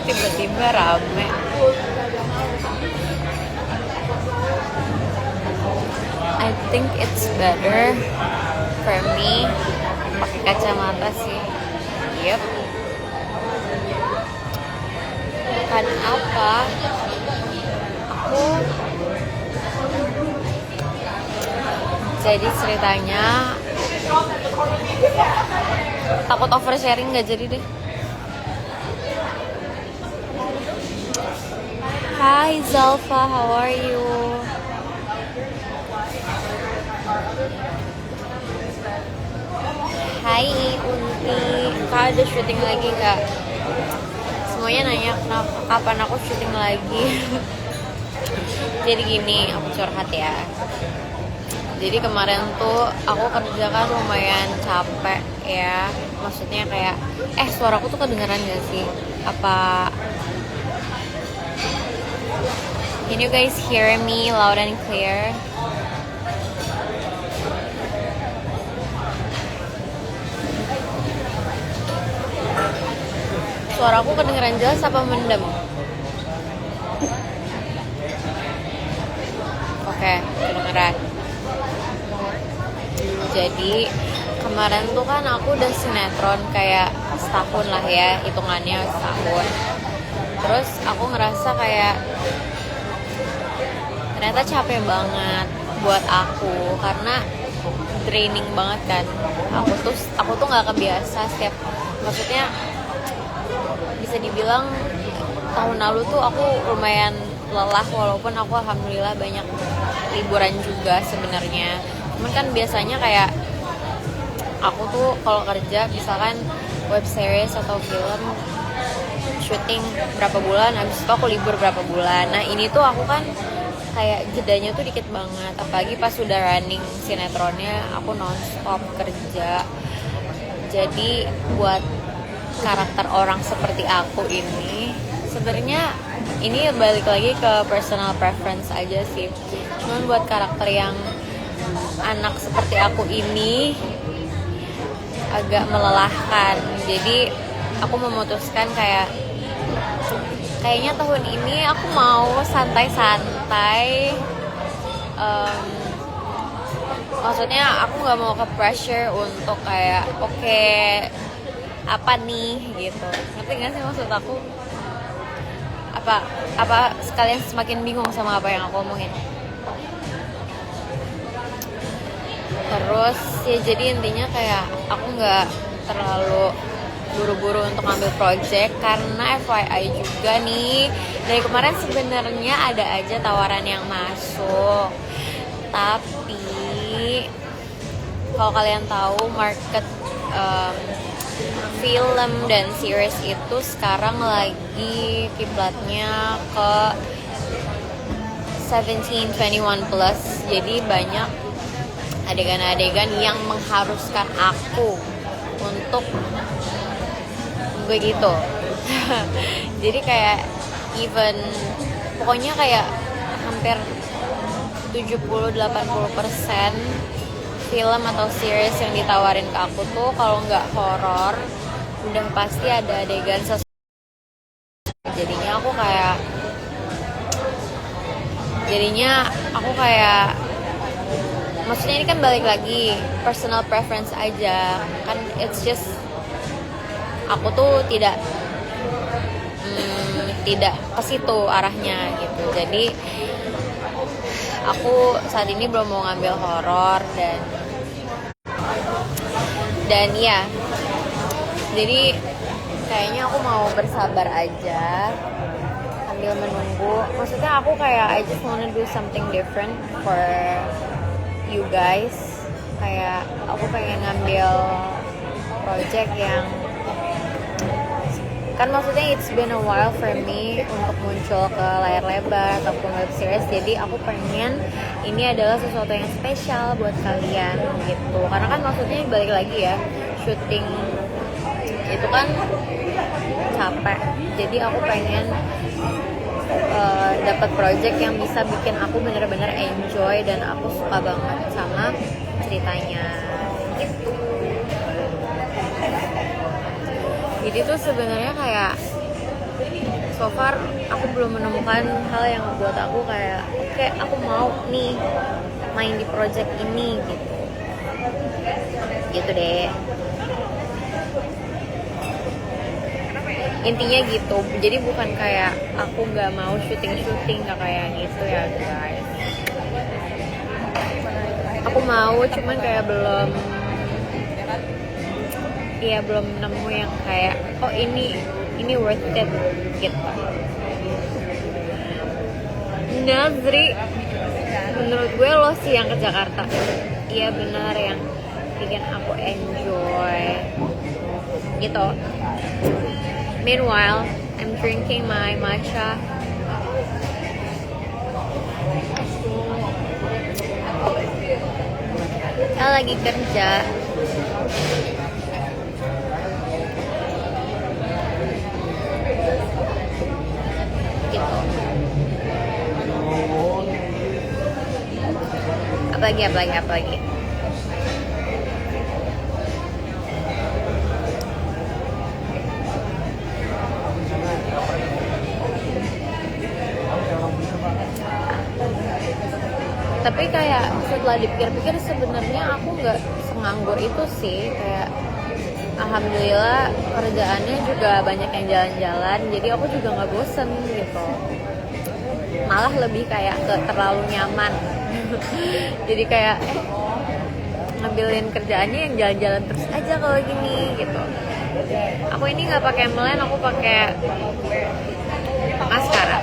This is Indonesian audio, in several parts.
tiba-tiba rame. I think it's better for me pakai kacamata sih. Yep. Kan apa? Aku jadi ceritanya takut oversharing, nggak jadi deh. Hi Zalfa, how are you? Hai Unti, Kak ada syuting lagi nggak? Semuanya nanya kenapa, kapan aku syuting lagi. Jadi gini, aku curhat ya. Jadi kemarin tuh aku kerja kan lumayan capek ya. Maksudnya kayak, suaraku tuh kedengeran gak sih? Apa? Can you guys hear me loud and clear? Suaraku kedengeran jelas apa mendem? Oke, kedengeran. Jadi kemarin tuh kan aku udah sinetron kayak setahun lah ya, hitungannya setahun. Terus aku ngerasa kayak ternyata capek banget buat aku karena draining banget kan. Aku tuh nggak kebiasa setiap, maksudnya bisa dibilang tahun lalu tuh aku lumayan lelah walaupun aku alhamdulillah banyak liburan juga sebenarnya. Cuman kan biasanya kayak aku tuh kalau kerja misalkan web series atau film syuting berapa bulan, habis itu aku libur berapa bulan. Nah ini tuh aku kan kayak jedanya tuh dikit banget, apalagi pas sudah running sinetronnya aku nonstop kerja. Jadi buat karakter orang seperti aku ini sebenarnya ini balik lagi ke personal preference aja sih. Cuman buat karakter yang anak seperti aku ini agak melelahkan. Jadi aku memutuskan kayaknya tahun ini aku mau santai-santai. Maksudnya aku nggak mau ke pressure untuk kayak oke, apa nih gitu. Ngerti nggak sih maksud aku? Apa sekalian semakin bingung sama apa yang aku omongin. Terus ya jadi intinya kayak aku nggak terlalu buru-buru untuk ngambil project karena FYI juga nih dari kemarin sebenarnya ada aja tawaran yang masuk, tapi kalau kalian tahu market film dan series itu sekarang lagi kiblatnya ke 17-21 plus, jadi banyak adegan-adegan yang mengharuskan aku untuk begitu. Jadi kayak pokoknya kayak hampir 70-80% film atau series yang ditawarin ke aku tuh kalau nggak horor udah pasti ada adegan sesuatu. Jadinya aku kayak maksudnya ini kan balik lagi personal preference aja kan, it's just aku tuh tidak ke situ arahnya gitu. Jadi aku saat ini belum mau ngambil horor dan ya jadi kayaknya aku mau bersabar aja sambil menunggu. Maksudnya aku kayak I just wanna do something different for you guys. Kayak aku pengen ngambil project yang kan maksudnya it's been a while for me untuk muncul ke layar lebar ataupun web series. Jadi aku pengen ini adalah sesuatu yang spesial buat kalian gitu. Karena kan maksudnya balik lagi ya, syuting itu kan capek. Jadi aku pengen dapat project yang bisa bikin aku bener-bener enjoy dan aku suka banget sama ceritanya gitu. Jadi tuh sebenarnya kayak so far aku belum menemukan hal yang buat aku kayak oke, aku mau nih main di project ini gitu deh. Intinya gitu, jadi bukan kayak aku nggak mau syuting nggak kayak gitu ya guys. Aku mau, cuman kayak belum nemu yang kayak oh ini worth it gitu. Nazri, menurut gue lo sih yang ke Jakarta. Iya benar, yang bikin aku enjoy gitu. Meanwhile, I'm drinking my matcha. Saya lagi kerja. Gitu. Apalagi. Tapi kayak setelah dipikir-pikir sebenarnya aku nggak senganggur itu sih. Kayak alhamdulillah kerjaannya juga banyak yang jalan-jalan, jadi aku juga nggak bosen gitu. Malah lebih kayak ke terlalu nyaman. Jadi kayak ngambilin kerjaannya yang jalan-jalan terus aja kalau gini gitu. Aku ini nggak pakai melen, aku pakai maskara.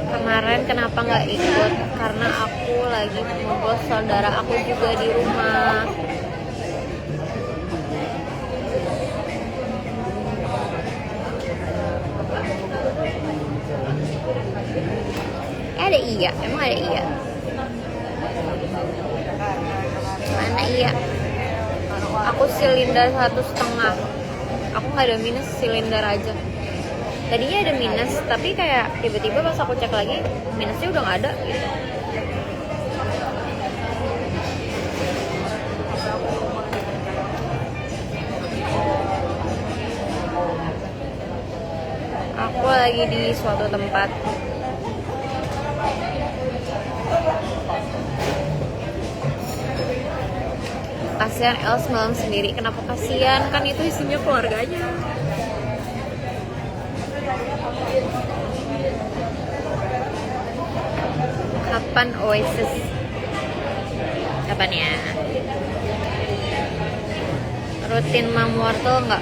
Kemarin kenapa nggak ikut? Karena aku lagi ngobrol saudara aku juga di rumah. Ada iya, emang ada iya. Mana iya? Aku silinder 1,5. Aku nggak ada minus, silinder aja. Tadinya ada minus, tapi kayak tiba-tiba pas aku cek lagi minusnya udah nggak ada gitu. Aku lagi di suatu tempat. Kasihan Els malam sendiri. Kenapa kasihan? Kan itu isinya keluarganya. Kapan Oasis? Kapan ya? Rutin Mam Wortel enggak?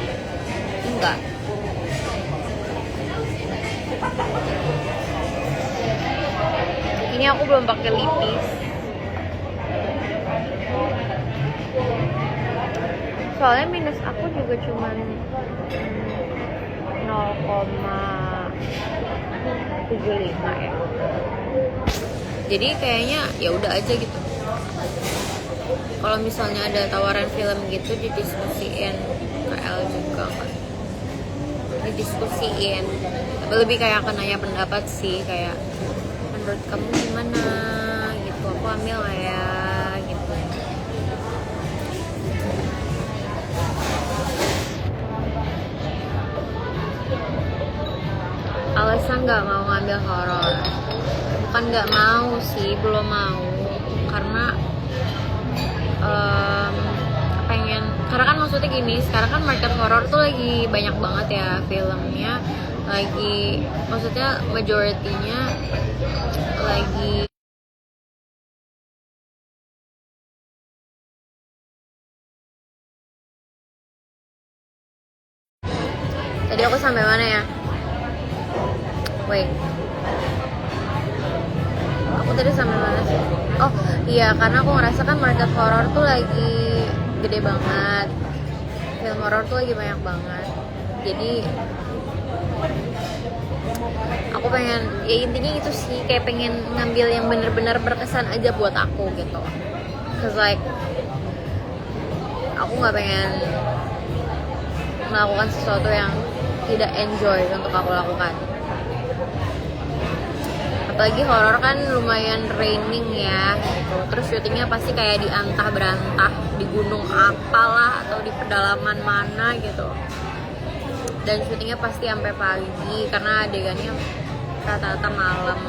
Enggak. Ini aku belum pakai lipis. Soalnya minus aku juga cuman 0,75 ya. Jadi kayaknya ya udah aja gitu. Kalau misalnya ada tawaran film gitu didiskusiin, KL juga kan didiskusiin. Tapi lebih kayak akan nanya pendapat sih, kayak menurut kamu gimana gitu, aku ambil lah ya gitu. Alasan nggak mau ngambil horor, bukan nggak mau sih, belum mau, karena karena kan maksudnya gini, sekarang kan market horor tuh lagi banyak banget ya filmnya, lagi maksudnya majority-nya lagi tadi aku sampai mana ya? Wait, aku tadi sampai mana sih? Oh iya, karena aku ngerasa kan market horor tuh lagi gede banget, film horor tuh lagi banyak banget. Jadi aku pengen, ya intinya itu sih, kayak pengen ngambil yang bener-bener berkesan aja buat aku gitu. Cause like aku nggak pengen melakukan sesuatu yang tidak enjoy untuk aku lakukan. apalagi horor kan lumayan raining ya gitu. Terus syutingnya pasti kayak di antah berantah di gunung apalah atau di pedalaman mana gitu, dan syutingnya pasti sampai pagi karena adegannya rata-rata malam.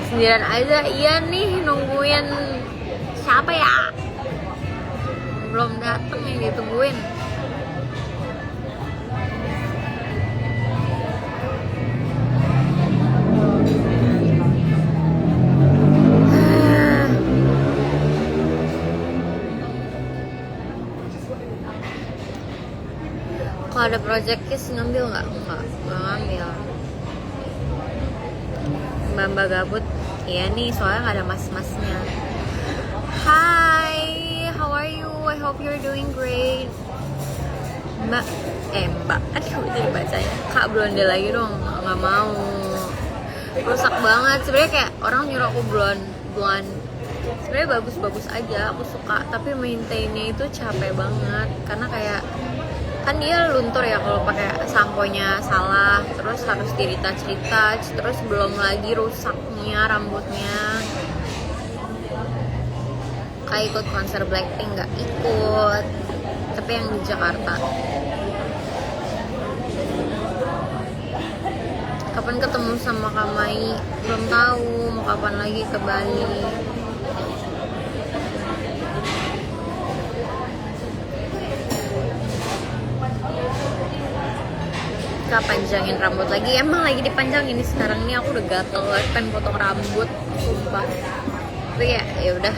Sendirian aja, iya nih nungguin siapa ya, belum dateng yang ditungguin. Kalau ada project case ngambil nggak ngambil. Mbak gabut, iya nih soalnya nggak ada mas-masnya. Hi, how are you? I hope you're doing great. Mbak, aduh jadi bacanya. Kak blonde lagi dong, nggak mau. Rusak banget. Sebenarnya kayak orang nyuruh aku blonde. Sebenarnya bagus-bagus aja, aku suka. Tapi maintainnya itu capek banget karena kayak kan dia luntur ya kalau pakai samponya salah, terus harus di retouch, terus belum lagi rusaknya rambutnya. Kayak ikut konser Blackpink nggak ikut, tapi yang di Jakarta. Kapan ketemu sama Kamai? Belum tahu, mau kapan lagi ke Bali. Kak panjangin rambut lagi, emang lagi dipanjangin nih sekarang ini. Aku udah gatel banget pengen potong rambut, sumpah. Tapi ya udah.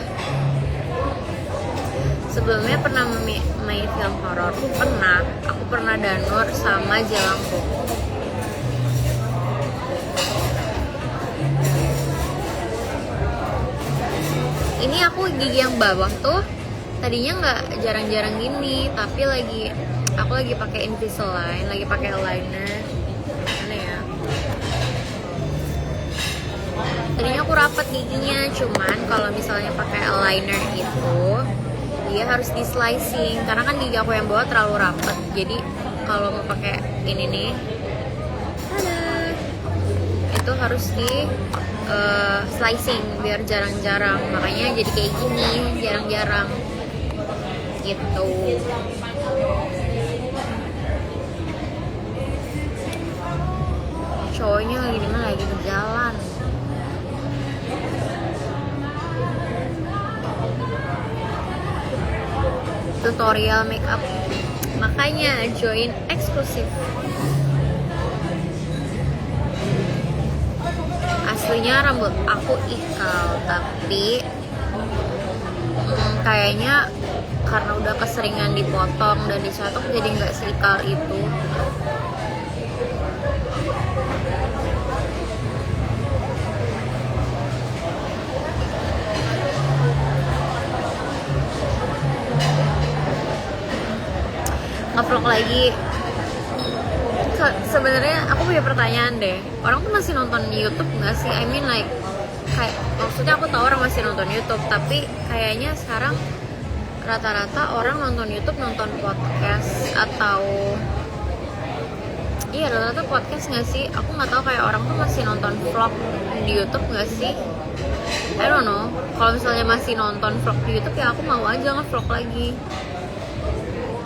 Sebelumnya pernah main film horor, aku pernah Danur sama Jelangkung. Ini aku gigi yang bawah tuh tadinya nggak jarang-jarang gini, tapi aku lagi pakai Invisalign, lagi pakai eyeliner. Mana ya? Tadinya aku rapat giginya, cuman kalau misalnya pakai eyeliner itu dia harus di slicing karena kan gigi aku yang bawah terlalu rapat. Jadi kalau mau pakai ini nih, itu harus di slicing biar jarang-jarang. Makanya jadi kayak gini, jarang-jarang gitu. Cowoknya lagi di mana? Lagi di jalan. Tutorial makeup, makanya join eksklusif. Aslinya rambut aku ikal, tapi kayaknya karena udah keseringan dipotong dan dicatok jadi nggak seikal itu. Ngevlog lagi. Sebenarnya aku punya pertanyaan deh, orang tuh masih nonton YouTube nggak sih? I mean like kayak maksudnya aku tahu orang masih nonton YouTube, tapi kayaknya sekarang rata-rata orang nonton YouTube nonton podcast atau iya rata-rata podcast nggak sih? Aku nggak tahu, kayak orang tuh masih nonton vlog di YouTube nggak sih? I don't know. Kalau misalnya masih nonton vlog di YouTube ya aku mau aja nge-vlog lagi.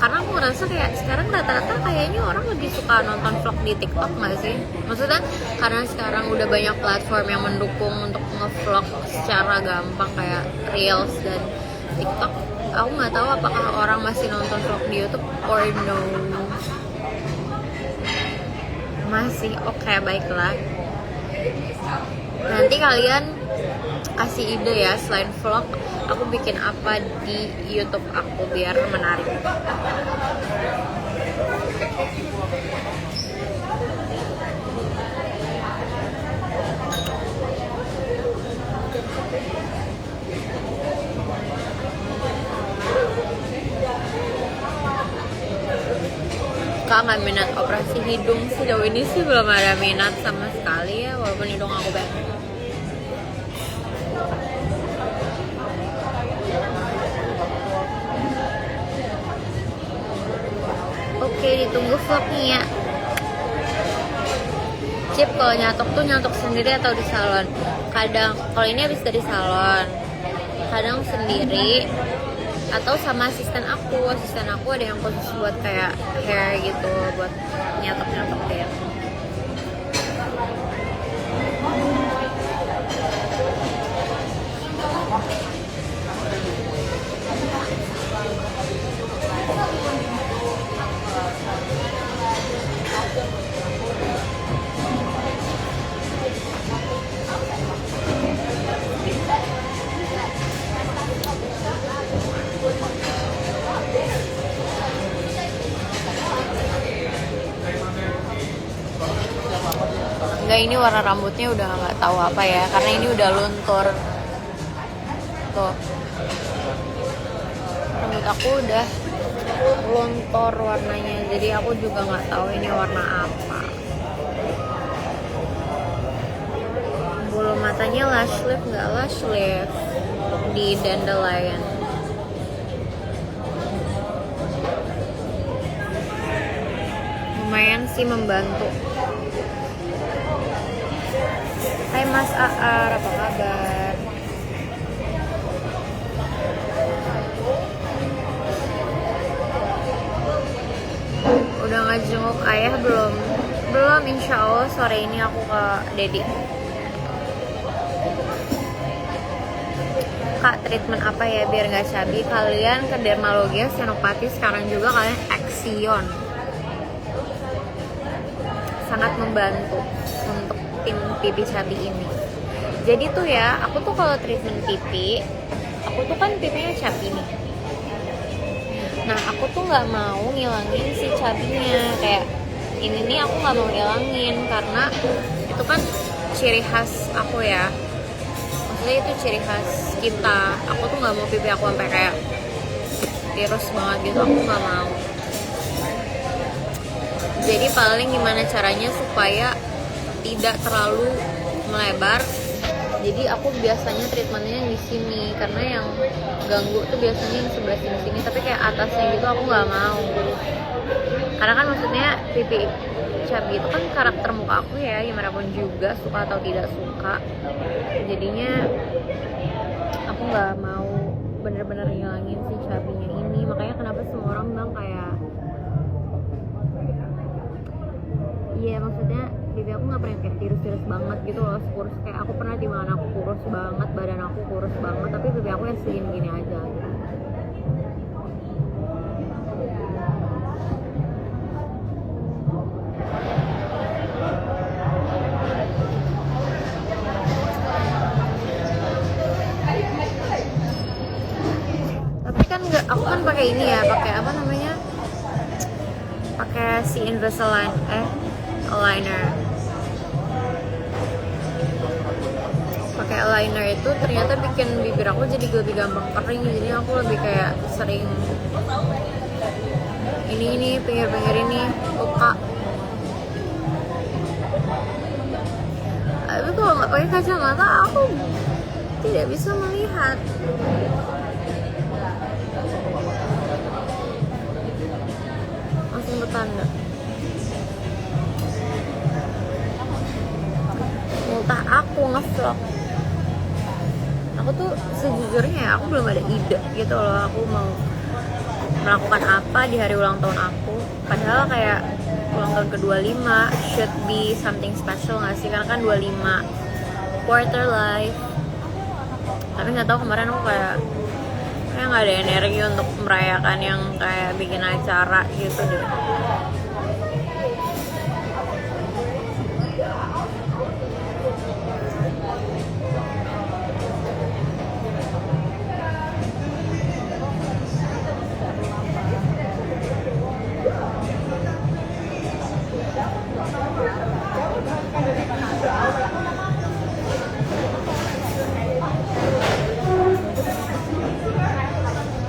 Karena aku ngerasa kayak sekarang rata-rata kayaknya orang lebih suka nonton vlog di TikTok nggak sih? Maksudnya karena sekarang udah banyak platform yang mendukung untuk nge-vlog secara gampang kayak Reels dan TikTok. Aku nggak tahu apakah orang masih nonton vlog di YouTube or no. Masih, oke, baiklah. Nanti kalian kasih ide ya, selain vlog aku bikin apa di YouTube aku biar menarik. Kak nggak minat operasi hidung sih, jauh ini sih belum ada minat sama sekali ya, walaupun hidung aku banyak. Oke, ditunggu vlognya ya. wajib kalau nyatok tuh nyatok sendiri atau di salon. Kadang kalau ini habis dari salon, kadang sendiri atau sama asisten aku ada yang khusus buat kayak hair gitu, buat nyatok deh. Enggak, ini warna rambutnya udah nggak tahu apa ya, karena ini udah luntur tuh, rambut aku udah luntur warnanya, jadi aku juga nggak tahu ini warna apa. Bulu matanya lash lift nggak lash lift di Dandelion. Lumayan sih membantu. Hai Mas Aar, apa kabar? Udah ngejenguk ayah belum? Belum, insya Allah sore ini aku ke Dedi. Kak, treatment apa ya biar nggak cabi? Kalian ke dermalogi, senopati, sekarang juga kalian Axion. Sangat membantu untuk tim pipi cabi ini. Jadi tuh ya, aku tuh kalau treatment pipi, aku tuh kan pipinya cabi nih. Nah, aku tuh nggak mau ngilangin si cabinya. Kayak ini nih aku nggak mau ngilangin karena itu kan ciri khas aku ya. Maksudnya itu ciri khas kita. Aku tuh nggak mau pipi aku sampai kayak tirus banget gitu. Aku nggak mau. Jadi paling gimana caranya supaya tidak terlalu melebar. Jadi aku biasanya treatmentnya di sini karena yang ganggu tuh biasanya yang sebelah sini, tapi kayak atasnya gitu aku nggak mau. Karena kan maksudnya pipi cabi itu kan karakter muka aku ya, gimana pun juga suka atau tidak suka. Jadinya aku nggak mau bener-bener ngilangin si cabinya ini. Makanya kenapa semua orang bilang kayak, iya maksudnya pipi aku nggak pernah kayak tirus-tirus banget gitu loh, kurus. Kayak aku pernah di mana aku kurus banget, badan aku kurus banget, tapi pipi aku yang segini-gini aja gitu. Tapi kan nggak, aku kan pakai ini ya, pakai apa namanya, pakai si Invisalign aligner. Pakai aligner itu ternyata bikin bibir aku jadi lebih gampang kering, jadi aku lebih kayak sering ini pinggir-pinggir ini luka. Tapi kalau nggak pakai kacamata aku tidak bisa melihat. Langsung bertanda. Multah aku ngevlog. Aku tuh sejujurnya ya, aku belum ada ide gitu loh, aku mau melakukan apa di hari ulang tahun aku. Padahal kayak ulang tahun ke-25 should be something special gak sih, karena kan 25 quarter life. Tapi gak tahu, kemarin aku kayak gak ada energi untuk merayakan yang kayak bikin acara gitu deh.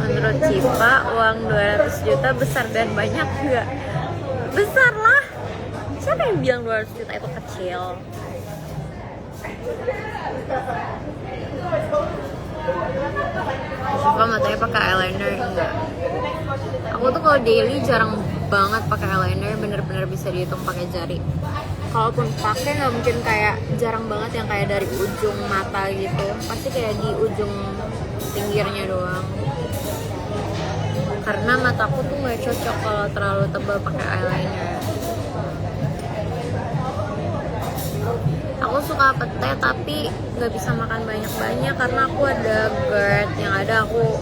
Menurut Cipa, uang 200 juta besar dan banyak enggak? Besar lah. Siapa yang bilang 200 juta itu kecil? Cipa matanya pakai eyeliner enggak? Aku tuh kalau daily jarang banget pakai eyeliner, bener-bener bisa dihitung pakai jari. kalaupun pakai nggak mungkin kayak jarang banget yang kayak dari ujung mata gitu, pasti kayak di ujung pinggirnya doang, karena mataku tuh nggak cocok kalau terlalu tebal pakai eyeliner. Aku suka pete tapi nggak bisa makan banyak-banyak karena aku ada GERD, yang ada aku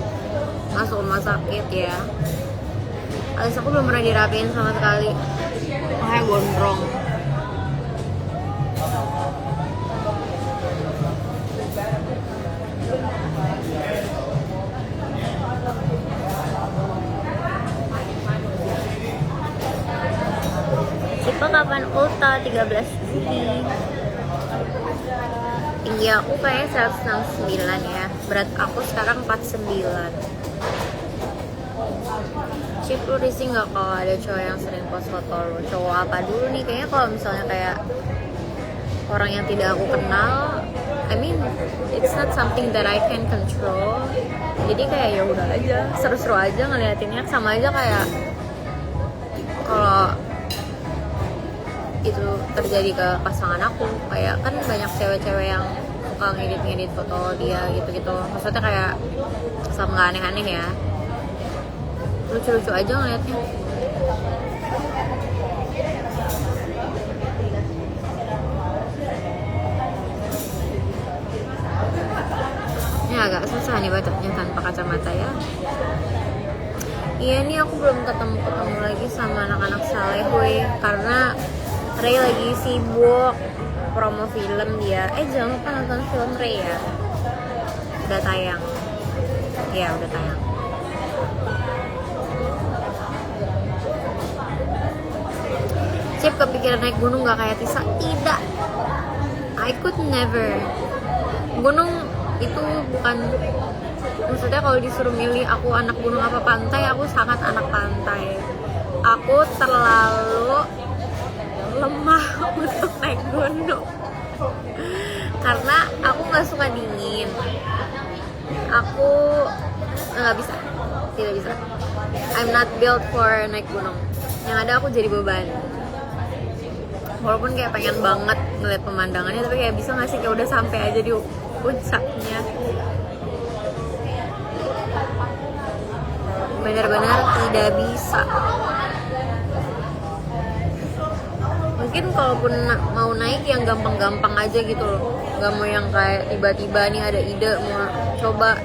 masuk rumah sakit ya. Alis aku belum pernah dirapiin sama sekali, makanya gondrong. Tipe kapan ulta 13 Juli. Tinggi aku kayaknya 169 ya. Berat aku sekarang 49. Cip, lu risih gak kalau ada cowok yang sering post foto lu? Cowok apa dulu nih? Kayaknya kalau misalnya kayak orang yang tidak aku kenal, I mean it's not something that I can control. Jadi kayak ya udah aja, seru-seru aja ngeliatinnya. Sama aja kayak kalau itu terjadi ke pasangan aku, kayak kan banyak cewek-cewek yang suka ngedit foto dia gitu-gitu. Maksudnya kayak sama nggak aneh-aneh ya, lucu-lucu aja ngeliatnya. Ini agak susah nih bacanya tanpa kacamata ya. Iya nih aku belum ketemu lagi sama anak-anak Salehwe karena Ray lagi sibuk promo film dia. Jangan lupa nonton film Ray ya. Udah tayang. Ya udah tayang. Cip, kepikiran naik gunung gak kayak Tisa? Tidak. I could never. Gunung itu bukan, maksudnya kalau disuruh milih aku anak gunung apa pantai, aku sangat anak pantai. Aku terlalu lemah untuk naik gunung karena aku nggak suka dingin. Aku nggak bisa, tidak bisa. I'm not built for naik gunung. Yang ada aku jadi beban. Walaupun kayak pengen banget ngeliat pemandangannya, tapi kayak bisa nggak sih kayak udah sampai aja di puncaknya. Benar-benar tidak bisa. Mungkin kalaupun mau naik yang gampang-gampang aja gitu loh, nggak mau yang kayak tiba-tiba nih ada ide mau coba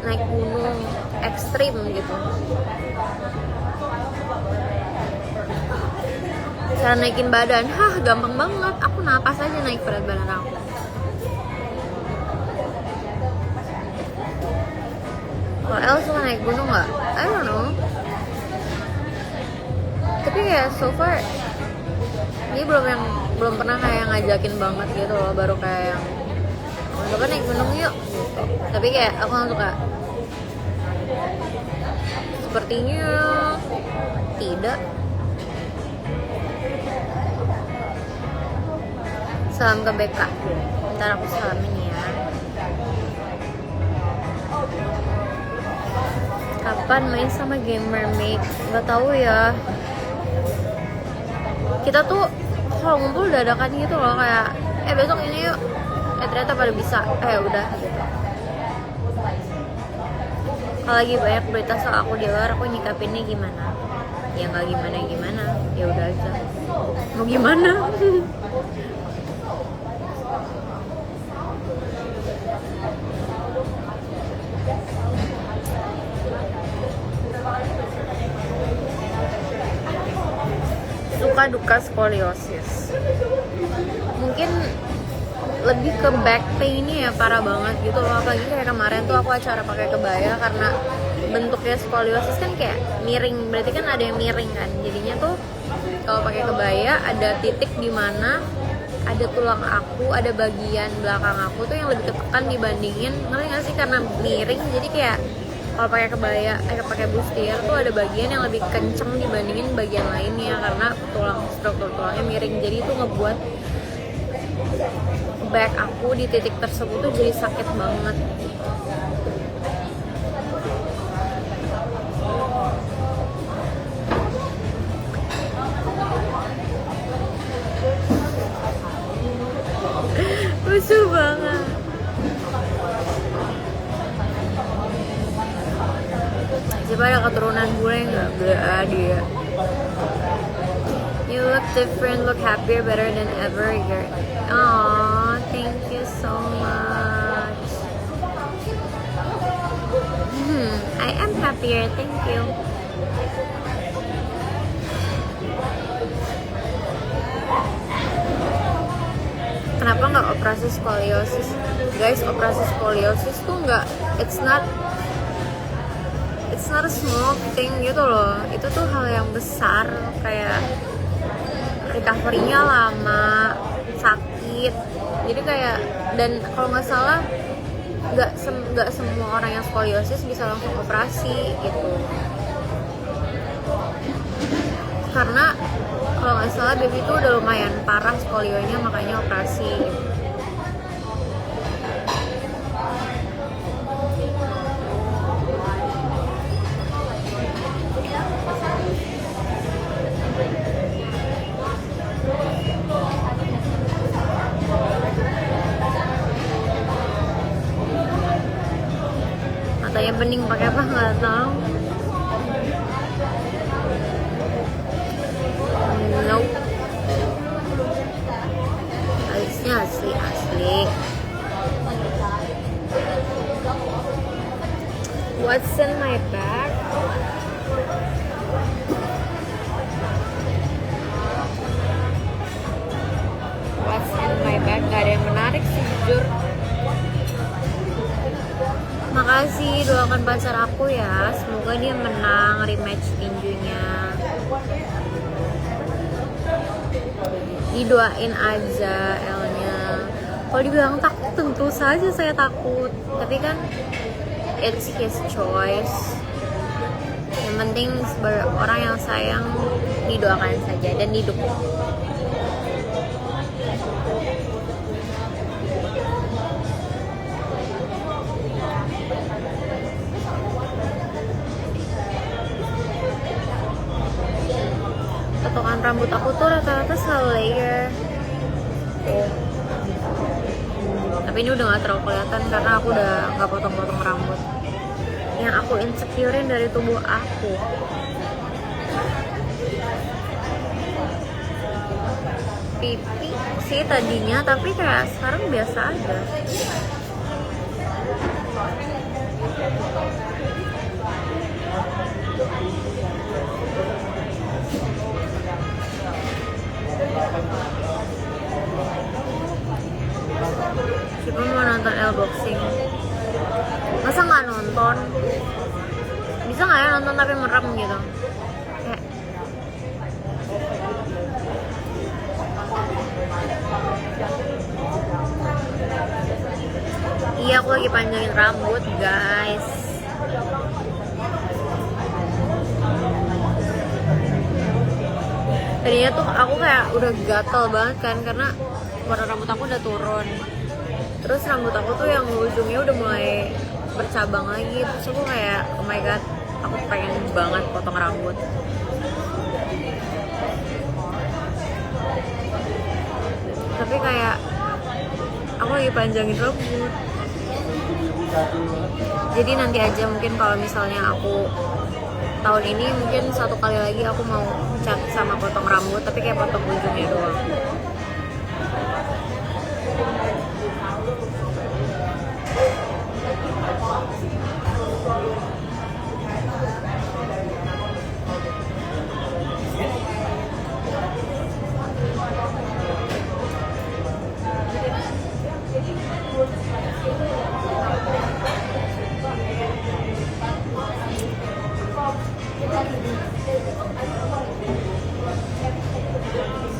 naik gunung ekstrim gitu. Cara naikin badan, gampang banget, aku napas aja naik berat badan aku. Kalau El suka naik gunung nggak? I don't know. Tapi kayak so far dia belum pernah kayak ngajakin banget gitu loh, baru kayak yang coba naik gunung yuk gitu. Tapi kayak aku nggak suka. Sepertinya tidak. Salam ke BK. Ntar aku salamin ya. Kapan main sama Gamer Mate? Gak tahu ya. Kita tuh kalau ngumpul dadakan gitu loh, kayak besok ini yuk. Ternyata pada bisa. Udah gitu. Kalau lagi banyak berita soal aku di luar, aku nyikapinnya gimana? Ya nggak gimana. Ya udah aja. Mau gimana? Suka duka skoliosis. Mungkin lebih ke back pain-nya ya, parah banget gitu loh. Apalagi kayak kemarin tuh aku acara pakai kebaya, karena bentuknya skoliosis kan kayak miring, berarti kan ada yang miring kan. Jadinya tuh kalau pakai kebaya ada titik di mana ada tulang aku, ada bagian belakang aku tuh yang lebih ketekan dibandingin, ngerti nggak sih, karena miring. Jadi kayak kalau pakai kebaya, pakai bustier tuh ada bagian yang lebih kenceng dibandingin bagian lainnya karena struktur tulangnya miring. Jadi itu ngebuat back aku di titik tersebut tuh jadi sakit banget. Lucu banget. Siapa ada keturunan gue nggak? Dia. You look different, look happier, better than ever. Oh, thank you so much. I am happier, thank you. Kenapa nggak operasi skoliosis? Guys, operasi skoliosis tuh nggak, it's not a small thing gitu loh. Itu tuh hal yang besar, kayak recovery-nya lama, sakit. Jadi kayak, dan kalau nggak salah nggak semua orang yang skoliosis bisa langsung operasi gitu. Karena kalau nggak salah baby itu udah lumayan parah skolionya, makanya operasi gitu. Matanya bening pakai apa nggak tahu. Nope. Alisnya asli. What's in my bag? What's in my bag? Gak ada yang menarik sih jujur. Makasih, doakan pacar aku ya, semoga dia menang rematch tinjunya. Didoain aja L-nya. Kalau dibilang takut, tentu saja saya takut, tapi kan it's his choice. Yang penting sebagai orang yang sayang, didoakan saja dan didukung. Potongan rambut aku tuh rata-rata selalu layer. Tapi ini udah gak terlalu kelihatan karena aku udah gak potong-potong rambut. Yang aku insecurein dari tubuh aku. Pipi sih tadinya, tapi kayak sekarang biasa aja. Siapa mau nonton L-boxing? Masa nggak nonton? Bisa nggak ya nonton tapi merem gitu? Kayak iya, aku lagi panjangin rambut guys. Tadinya tuh aku kayak udah gatel banget kan, karena warna rambut aku udah turun. Terus rambut aku tuh yang ujungnya udah mulai bercabang lagi. Terus aku kayak, oh my god, aku pengen banget potong rambut. Tapi kayak aku lagi panjangin rambut. Jadi nanti aja mungkin kalau misalnya aku tahun ini mungkin satu kali lagi aku mau cat sama potong rambut, tapi kayak potong ujungnya doang.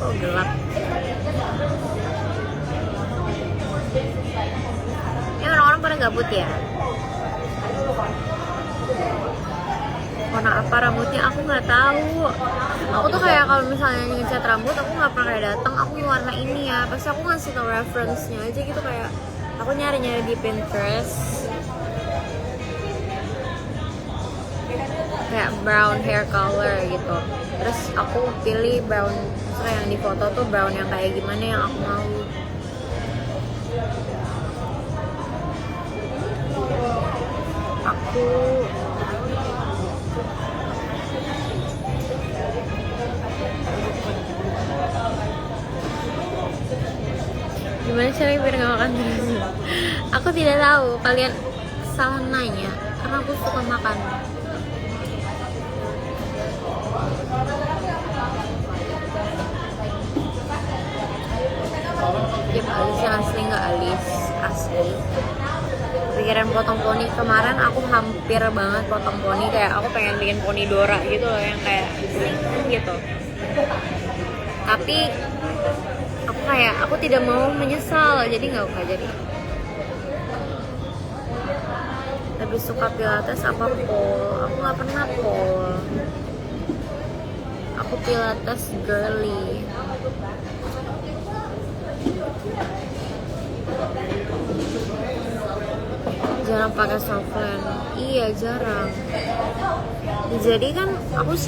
Oh gelap. Ya orang-orang pada gabut ya. Warna apa rambutnya aku nggak tahu. Aku tuh kayak kalau misalnya ngecat rambut aku nggak pernah kayak datang, aku warna ini ya. Pasti aku ngasih tau reference-nya aja gitu, kayak aku nyari-nyari di Pinterest. Kayak brown hair color gitu. Terus aku pilih brown, misalnya yang di foto tuh brown yang kayak gimana yang aku mau. Aku gimana caranya biar gak makan terus? Aku tidak tahu, kalian salah nanya karena aku suka makan. Yap, alis yang asli nggak alis asli. Pikiran potong poni kemarin aku hampir banget potong poni, kayak aku pengen bikin poni Dora gitu loh yang kayak sing gitu. Tapi aku tidak mau menyesal, jadi nggak jadi. Lebih suka pilates apa pole? Aku nggak pernah pole. Aku pilates girly. Jarang pakai softland. Iya, jarang. Jadi kan aku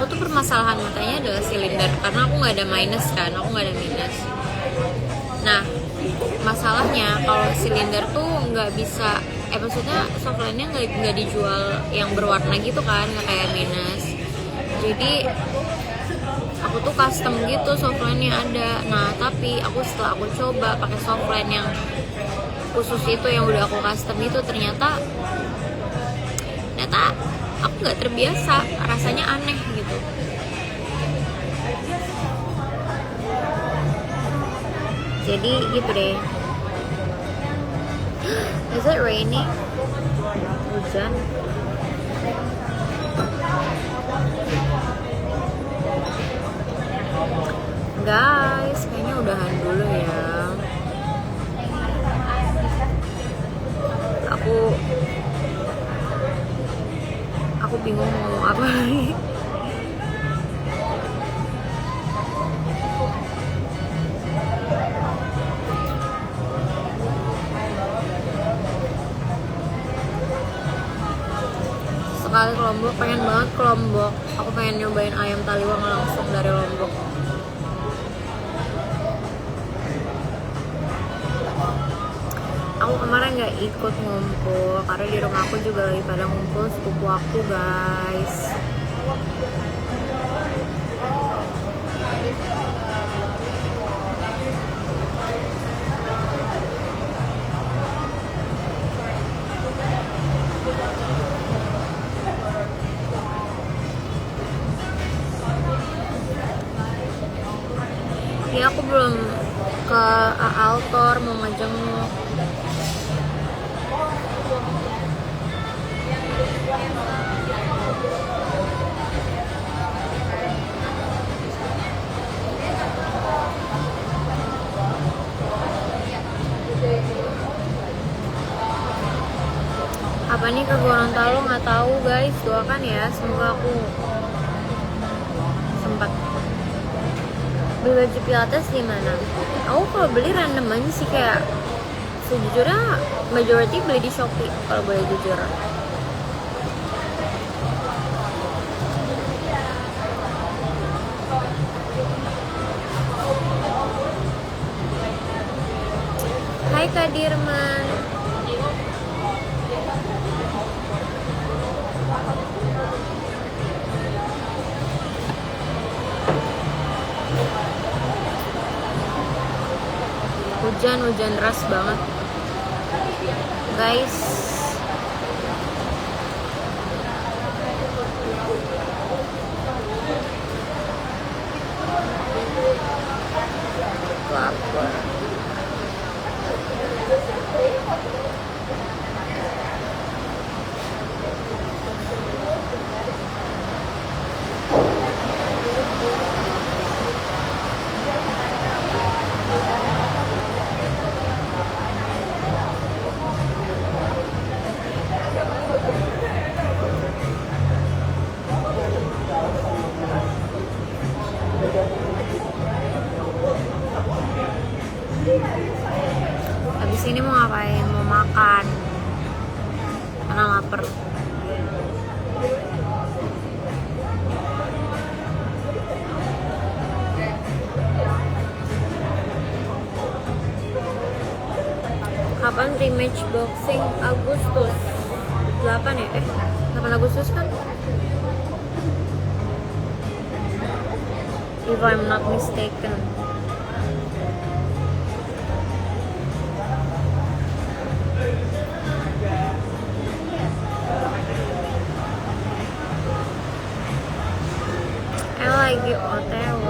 tuh permasalahan matanya adalah silinder karena aku nggak ada minus kan, aku nggak ada minus. Nah, masalahnya kalau silinder tuh nggak bisa, maksudnya softlandnya nggak dijual yang berwarna gitu kan, nggak kayak minus. Jadi aku tuh custom gitu softlandnya ada. Nah, tapi setelah aku coba pakai softland yang khusus itu yang udah aku custom itu, ternyata aku nggak terbiasa, rasanya aneh gitu. Jadi gitu deh. Is it raining? Hujan. Guys, kayaknya udahan dulu ya. Aku bingung mau ngomong apa lagi. Sekali ke Lombok, pengen banget ke Lombok. Aku pengen nyobain ayam taliwang langsung dari Lombok. Aku kemarin nggak ikut ngumpul karena di rumah aku juga lagi pada ngumpul sepupu aku, guys. Ya, aku belum ke Altor, mau ngejenguk. Apa nih ke Gorontalo, nggak tahu guys, doakan ya, semoga aku sempat. Beli baju pilates di mana? Aku kalau beli random aja sih, kayak sejujurnya majority beli di Shopee kalau boleh jujur. Hai Kak Dirman. Hujan deras banget guys. Lapar. Habis ini mau ngapain? Mau makan karena lapar. Kapan rematch boxing? Agustus 8 ya? 8 Agustus kan? If I'm not mistaken. Lagi OTW.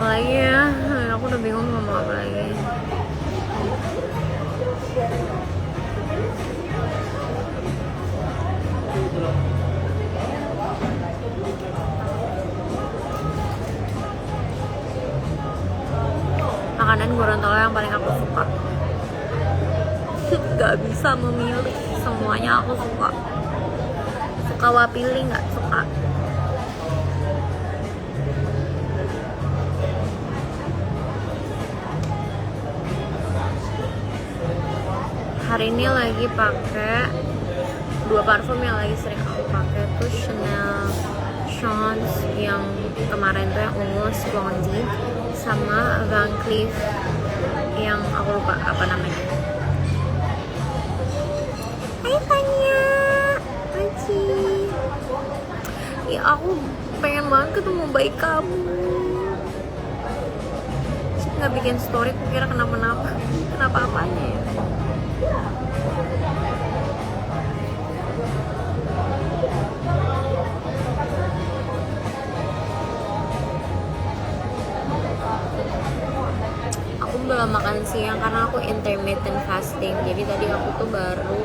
Apalagi ya, aku udah bingung ngomong apa lagi. Makanan Gorontalo yang paling aku suka. Gak bisa memilih, semuanya aku suka. Suka wapili gak suka. Hari ini lagi pakai 2 parfum yang lagi sering aku pakai tuh Chanel Chance yang kemarin tuh yang ungu Blondie, sama Van Cleef yang aku lupa apa namanya. Hai Fania, Aci. Ya aku pengen banget ketemu baik kamu. Nggak bikin story, kukira kenapa-napa. Kenapa-apanya ya? Aku belum makan siang karena aku intermittent fasting. Jadi tadi aku tuh baru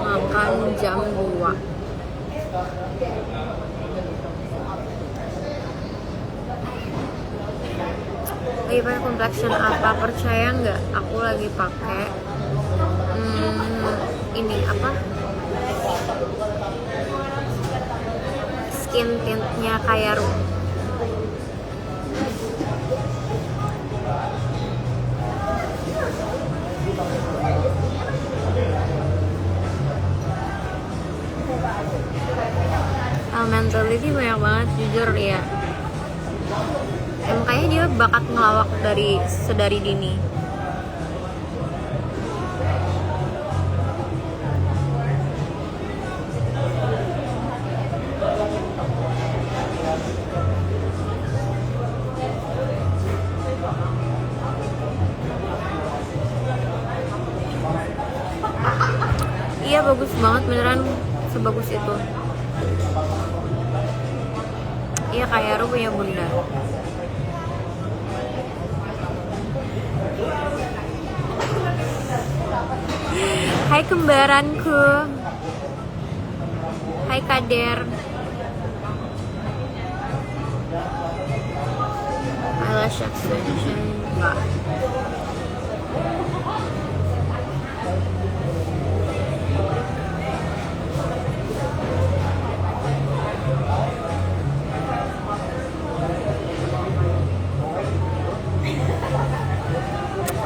makan jam 2. Lagi pakai complexion apa? Percaya nggak? Aku lagi pakai ini apa? Skin tintnya Kayaru. Mentality banyak banget jujur ya. Kayaknya dia bakat ngelawak sedari dini. Iya bagus banget beneran, sebagus itu. Iya Kayaru punya bunda. Hai kembaranku. Hai Kader. Eyelash extension enggak.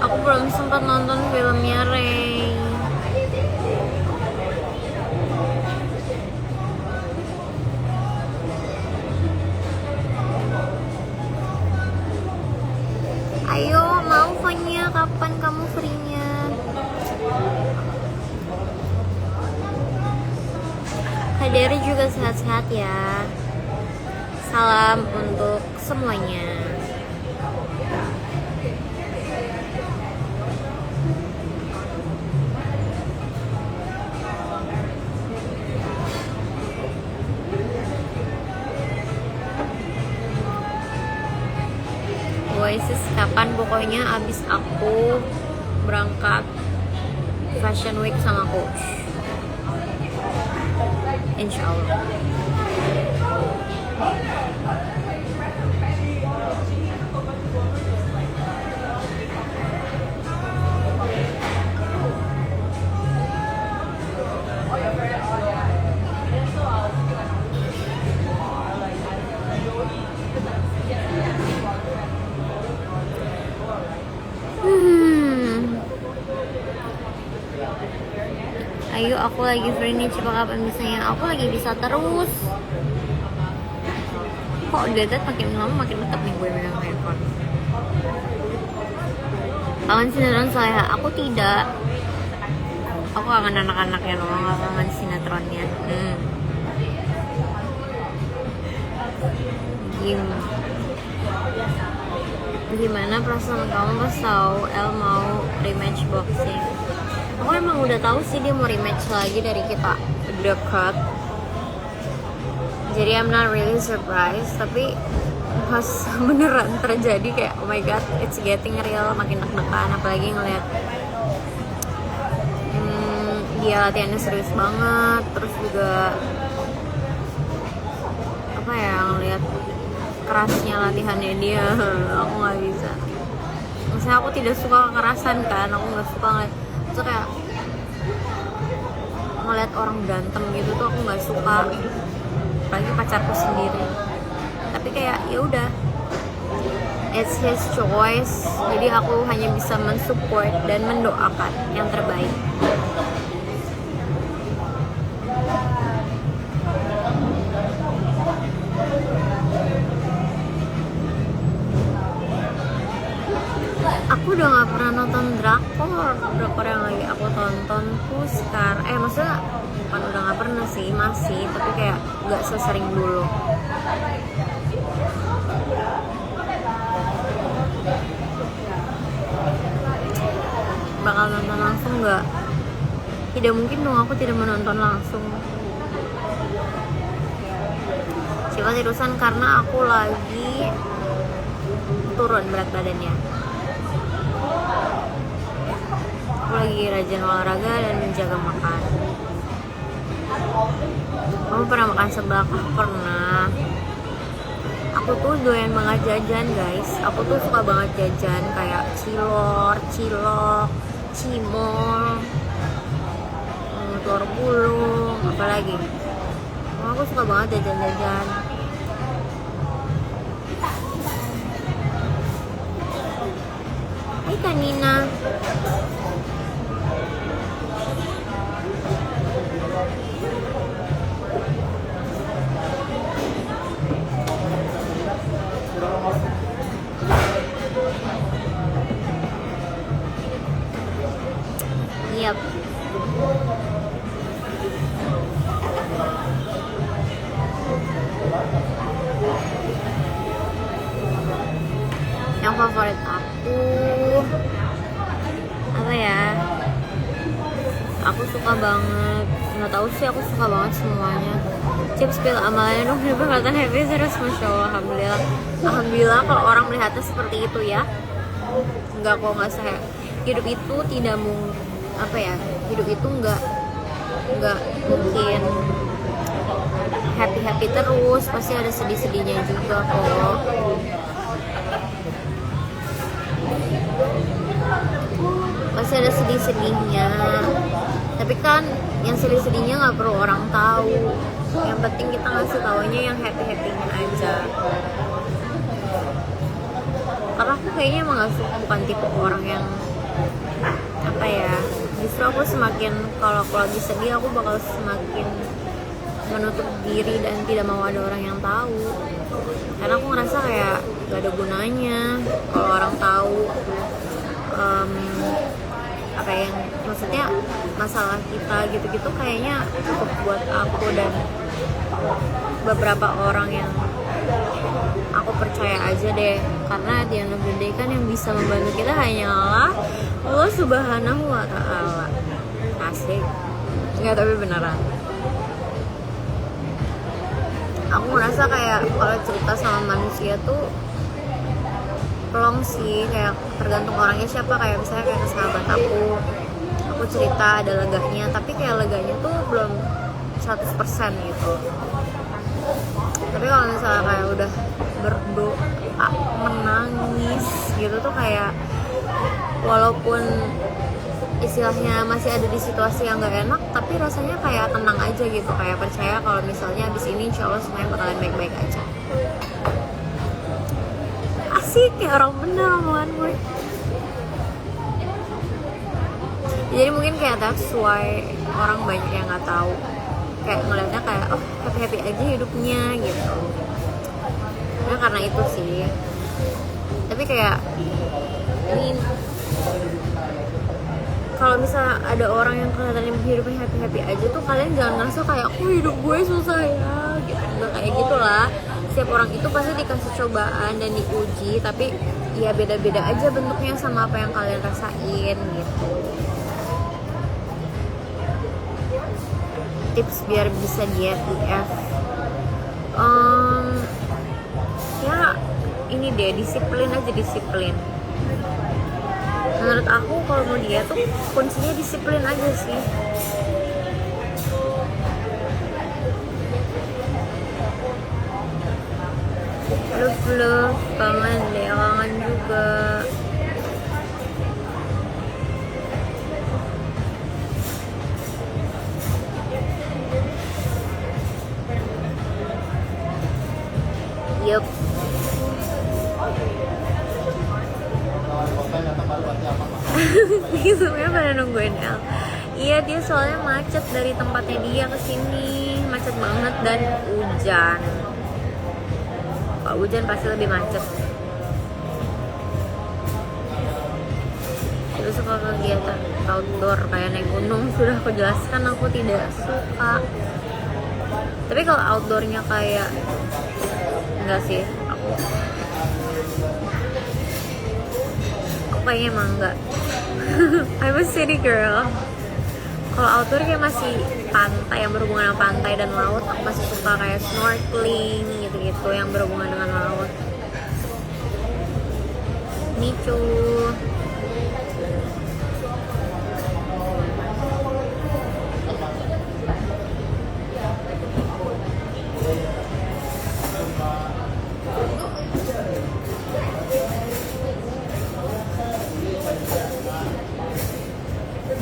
Aku belum sempat nonton filmnya Rey. Ayo, mau Fanya, kapan kamu free-nya? Kak Dery juga sehat-sehat ya. Salam untuk semuanya. Oasis kapan? Pokoknya abis aku berangkat Fashion Week sama Coach, insya Allah. Ayo aku lagi free nih, coba kapan bisanya. Aku lagi bisa terus. Kok dedet makin lama makin dekat nih gue megang handphone. Kangen sinetron saya? Aku tidak. Aku kangen anak-anaknya doang, gak kangen sinetronnya. Gimana perasaan kamu pas tahu El mau rematch boxing? Aku emang udah tahu sih dia mau rematch lagi dari kita dekat. Jadi I'm not really surprised, tapi pas beneran terjadi kayak oh my god, it's getting real, makin deg-degan, apalagi ngeliat dia latihannya serius banget, terus juga apa ya, ngeliat kerasnya latihannya dia. Aku nggak bisa, maksudnya aku tidak suka kekerasan kan, aku nggak suka ngeliat itu kayak ngeliat orang berantem gitu tuh, aku nggak suka, apalagi pacarku sendiri. Tapi kayak ya udah, it's his choice, jadi aku hanya bisa mensupport dan mendoakan yang terbaik. Aku udah gak pernah nonton drakor yang lagi aku tonton tuh sekarang, maksudnya bukan udah gak pernah sih, masih, tapi kayak gak sesering dulu. Bakal nonton langsung gak? Tidak mungkin dong, aku tidak menonton langsung. Sifat terusan karena aku lagi turun berat badannya. Aku lagi rajin olahraga dan menjaga makan. Kamu pernah makan seblak? Pernah. Aku tuh doyan banget jajan guys. Aku tuh suka banget jajan kayak cilor, cilok, cimol, telur gulung, apalagi. Aku suka banget jajan-jajan. Hai Kanina. Yap. Yang favorit aku apa ya? Aku suka banget, nggak tahu sih, aku suka banget semuanya. Chips spill amalannya dong, kenapa kelihatan happy terus? Masya Allah, alhamdulillah. Alhamdulillah kalau orang melihatnya seperti itu ya. Enggak kok, nggak saya. Hidup itu tidak apa ya? Hidup itu nggak mungkin happy terus, pasti ada sedih-sedihnya juga kok. Pasti ada sedih-sedihnya, tapi kan yang sedih-sedihnya nggak perlu orang tahu, yang penting kita ngasih taunya yang happy-happynya aja. Karena aku kayaknya emang bukan tipe orang yang apa ya, justru aku semakin, kalau aku lagi sedih aku bakal semakin menutup diri dan tidak mau ada orang yang tahu, karena aku ngerasa kayak gak ada gunanya kalau orang tahu apa yang, maksudnya masalah kita gitu-gitu, kayaknya cukup buat aku dan beberapa orang yang aku percaya aja deh, karena di end of the day kan yang bisa membantu kita hanyalah Allah Subhanahu wa Ta'ala. Asik nggak? Tapi beneran aku ngerasa kayak kalau cerita sama manusia tuh plong sih, kayak tergantung orangnya siapa. Kayak misalnya kayak ke sahabat aku cerita ada leganya, tapi kayak leganya tuh belum 100% gitu. Tapi kalau misalnya kayak udah berdoa, menangis gitu tuh kayak walaupun istilahnya masih ada di situasi yang gak enak, tapi rasanya kayak tenang aja gitu, kayak percaya kalau misalnya abis ini insya Allah semuanya bakalan baik-baik aja. Asik, kayak orang bener omongan gue. Jadi mungkin kayak that's why orang banyak yang nggak tahu, kayak ngeliatnya kayak oh happy happy aja hidupnya gitu. Nah karena itu sih, tapi kayak ini kalau misalnya ada orang yang kelihatannya hidupnya happy happy aja tuh, kalian jangan ngerasa kayak oh hidup gue susah ya gitu. Nggak kayak gitulah. Setiap orang itu pasti dikasih cobaan dan diuji, tapi ya beda-beda aja bentuknya sama apa yang kalian rasain gitu. Tips biar bisa diet IF, ya ini deh, disiplin aja, disiplin. Menurut aku kalau mau diet tuh kuncinya disiplin aja sih. Love kangen deh, kangen juga. Yup. Sebenarnya pada nungguin El. Iya, dia soalnya macet dari tempatnya dia ke sini, macet banget dan hujan. Kalau hujan pasti lebih macet. Terus suka kegiatan outdoor kayak naik gunung, sudah aku jelaskan aku tidak suka. Tapi kalau outdoornya kayak enggak sih, aku kayaknya emang enggak. I'm a city girl. Kalau outdoor kayak masih pantai, yang berhubungan dengan pantai dan laut, aku masih suka kayak snorkeling gitu-gitu yang berhubungan dengan laut. Nicu.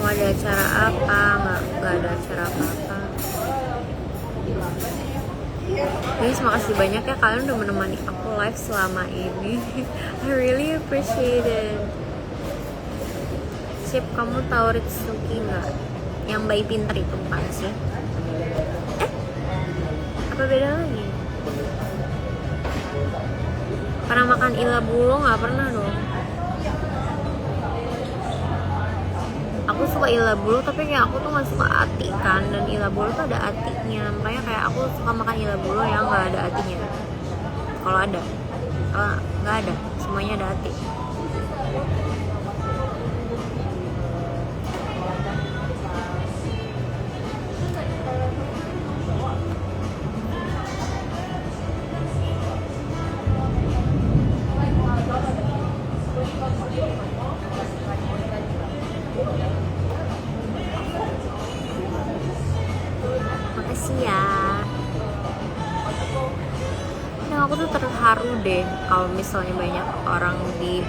Mau ada acara apa? Nggak ada acara apa-apa. Guys, makasih banyak ya kalian udah menemani aku live selama ini. I really appreciate it. Sip, kamu tahu Ritsuki nggak? Yang bayi pintar itu bukan sih? Apa beda lagi? Pernah makan ila bulo? Nggak pernah dong. Aku suka ila bulu, tapi kayak aku tuh nggak suka ati kan, dan ila bulu tuh ada atinya, makanya kayak aku suka makan ila bulu yang nggak ada atinya. Kalau ada, kalau nggak ada, semuanya ada ati. Aku tuh terharu deh kalau misalnya banyak orang di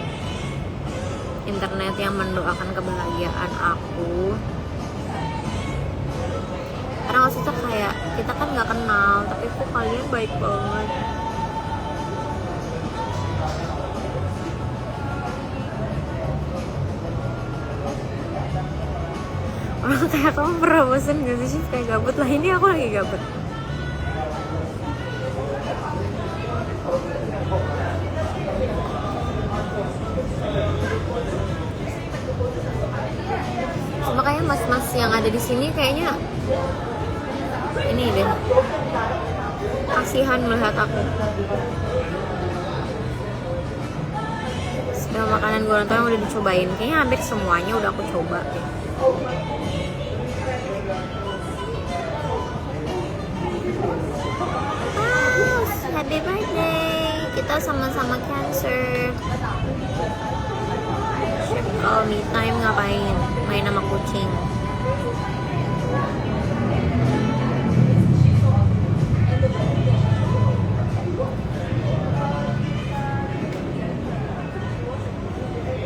internet yang mendoakan kebahagiaan aku. Karena maksudnya kayak kita kan nggak kenal, tapi kok kalian baik banget. Orang kayak kamu pernah bosen gak sih kayak gabut lah, ini aku lagi gabut. Makanya mas-mas yang ada di sini kayaknya ini deh, kasihan melihat aku. Segala makanan Gorontalo yang udah dicobain, kayaknya hampir semuanya udah aku coba. Happy birthday, kita sama-sama Cancer. Kalau me time ngapain? Main sama kucing.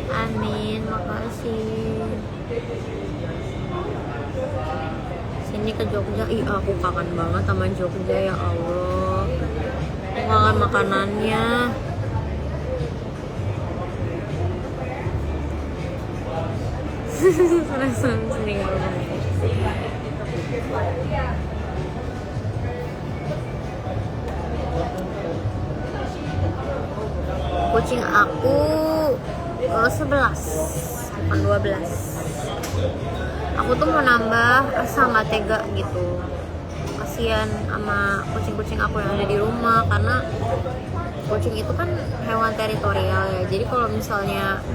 Amin, makasih. Sini ke Jogja, aku kangen banget sama Jogja, ya Allah. Aku kangen makanannya. Senang-senang sendiri. Kucing aku 11, bukan 12. Aku tuh mau nambah, asa nggak tega gitu. Kasian sama kucing-kucing aku yang ada di rumah, karena kucing itu kan hewan teritorial ya. Jadi kalau misalnya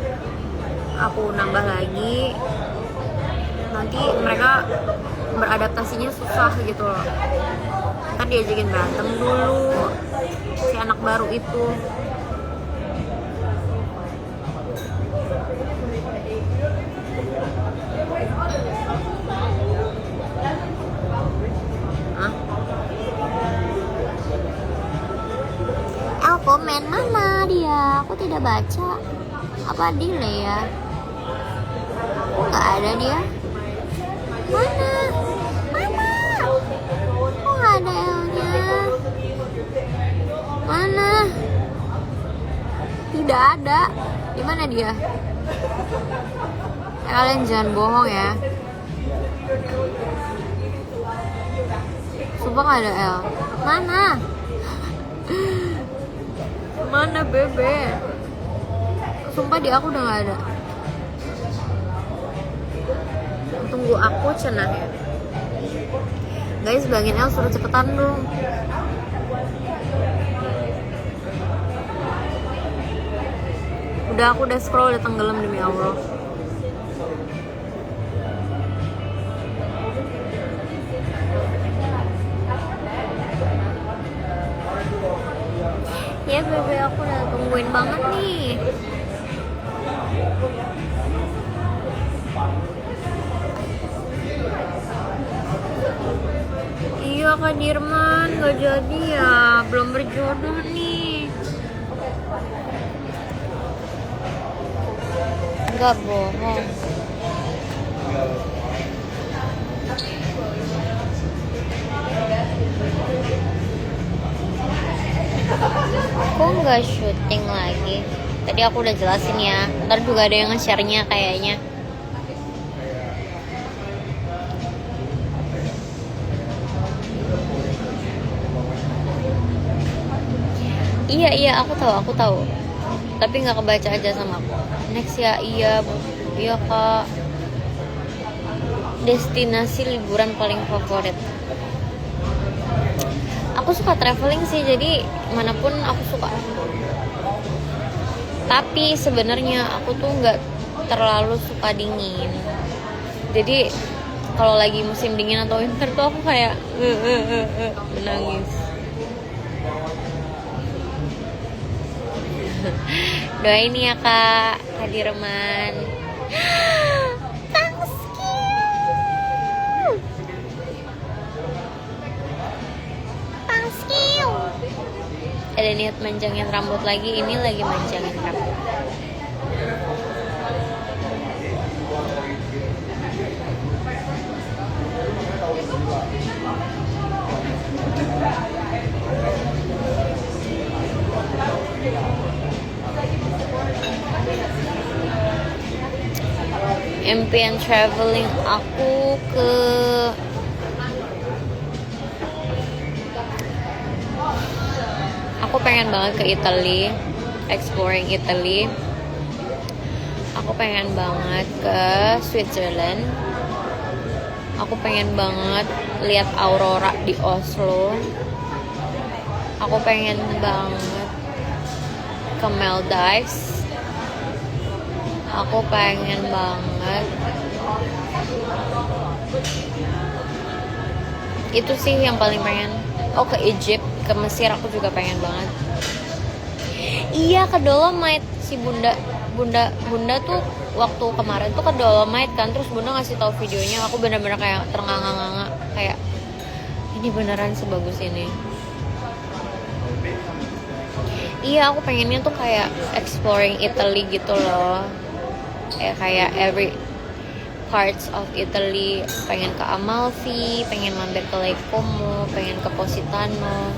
aku nambah lagi, nanti mereka beradaptasinya susah gitu loh. Kan diajakin berantem dulu si anak baru itu. Komen mana dia? Aku tidak baca. Apa delay ya? Kok nggak ada dia? Mana? Mana? Kok nggak ada L-nya? Mana? Tidak ada. Di mana dia? Kalian jangan bohong ya. Sumpah nggak ada L. Mana? Mana bebe? Sumpah di aku udah gak ada. Tunggu aku cenah ya. Guys, bangin El suruh cepetan dong. Aku udah scroll, udah tenggelam demi Allah. Ya bebe, aku udah tungguin banget nih. Iya Kak Dirman, gak jadi ya, belum berjodoh nih. Gak bohong. Kok nggak syuting lagi? Tadi aku udah jelasin ya. Ntar juga ada yang nge-share-nya kayaknya. Iya aku tahu. Tapi nggak kebaca aja sama aku. Next ya, iya Kak. Destinasi liburan paling favorit. Aku suka traveling sih, jadi manapun aku suka. Tapi sebenarnya aku tuh nggak terlalu suka dingin. Jadi kalau lagi musim dingin atau winter tuh aku kayak menangis. Doain ya Kak Dirman. Ada niat manjangin rambut lagi, ini lagi manjangin rambut. Impian traveling aku aku pengen banget ke Italy, exploring Italy. Aku pengen banget ke Switzerland. Aku pengen banget lihat aurora di Oslo. Aku pengen banget ke Maldives. Aku pengen banget. Itu sih yang paling pengen. Oh, ke Egypt, ke Mesir aku juga pengen banget. Iya, ke Dolomite. Si bunda tuh waktu kemarin tuh ke Dolomite kan, terus bunda ngasih tahu videonya. Aku bener-bener kayak ternganga-nganga, kayak ini beneran sebagus ini. Iya, aku pengennya tuh kayak exploring Italy gitu loh. Kayak every parts of Italy. Pengen ke Amalfi, pengen mampir ke Lake Como, pengen ke Positano,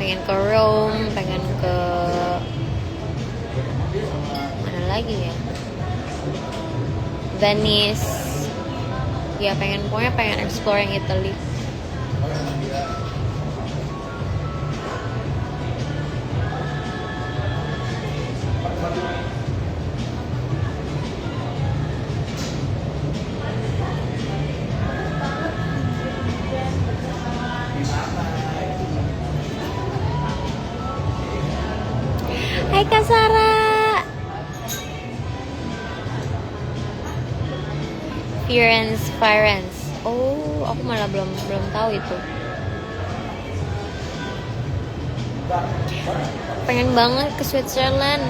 pengen ke Rome, pengen ke mana lagi ya, Venice. ya pokoknya pengen explore yang Italy. Hai Kak Sarah. Firenze. Oh, aku malah belum tahu itu. Pengen banget ke Switzerland.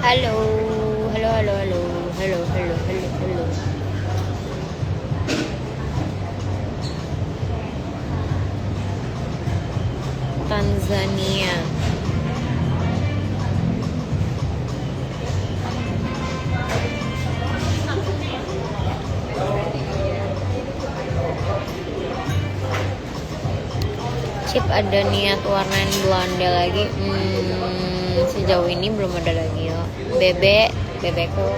Halo. Tanzania. Chip ada niat warnain blonde lagi. Sejauh ini belum ada lagi ya. Bebekku.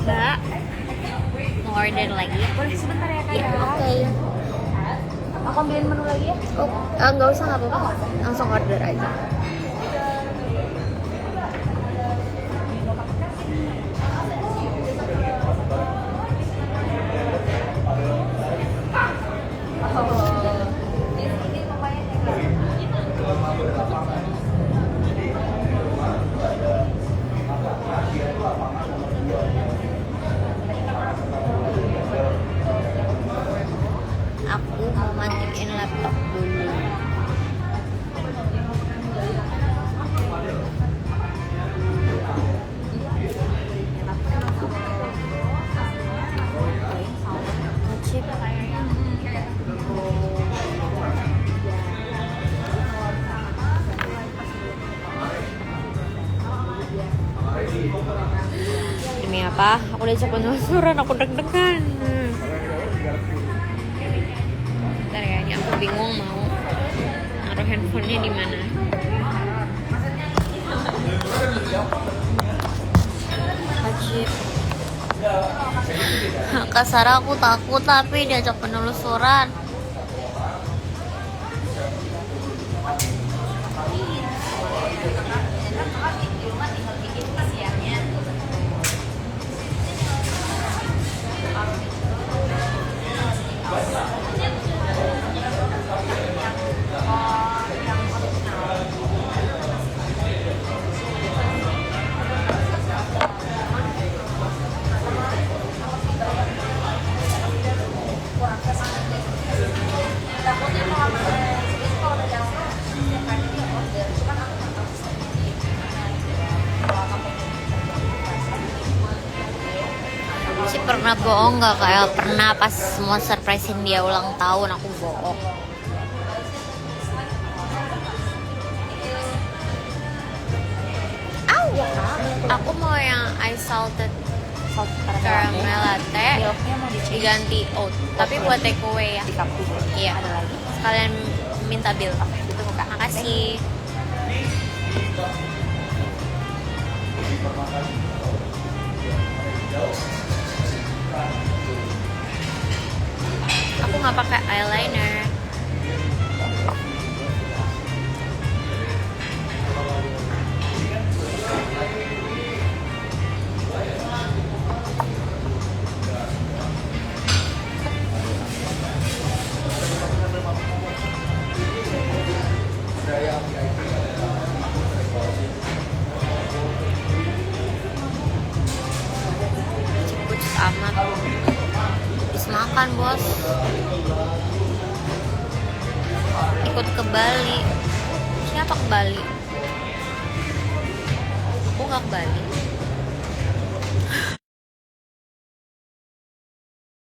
Mbak, mau order lagi? Boleh sebentar ya Kak Ya, ya. oke. Aku ambilin menu lagi ya. Oh, nggak usah, nggak apa-apa. Langsung order aja. Aku mau matiin laptop dulu. Chip. Demi apa? Aku udah cepet penelusuran, aku deg-degan. Bentar ya, ini aku bingung mau naruh handphonenya di mana. Wajib. Kak Sarah, aku takut tapi diajak penelusuran. Si pernah bohong nggak? Kayak pernah pas mau surprisein dia ulang tahun aku bohong. Au, aku mau yang ice salted caramel latte diganti oat, tapi buat take away ya. Di cup dulu. Iya. Ada lagi. Sekalian minta bill. Itu buka. Makasih. Aku nggak pakai eyeliner. Cepet amat. Habis makan bos, ikut ke Bali. Siapa ke Bali? Aku nggak ke Bali.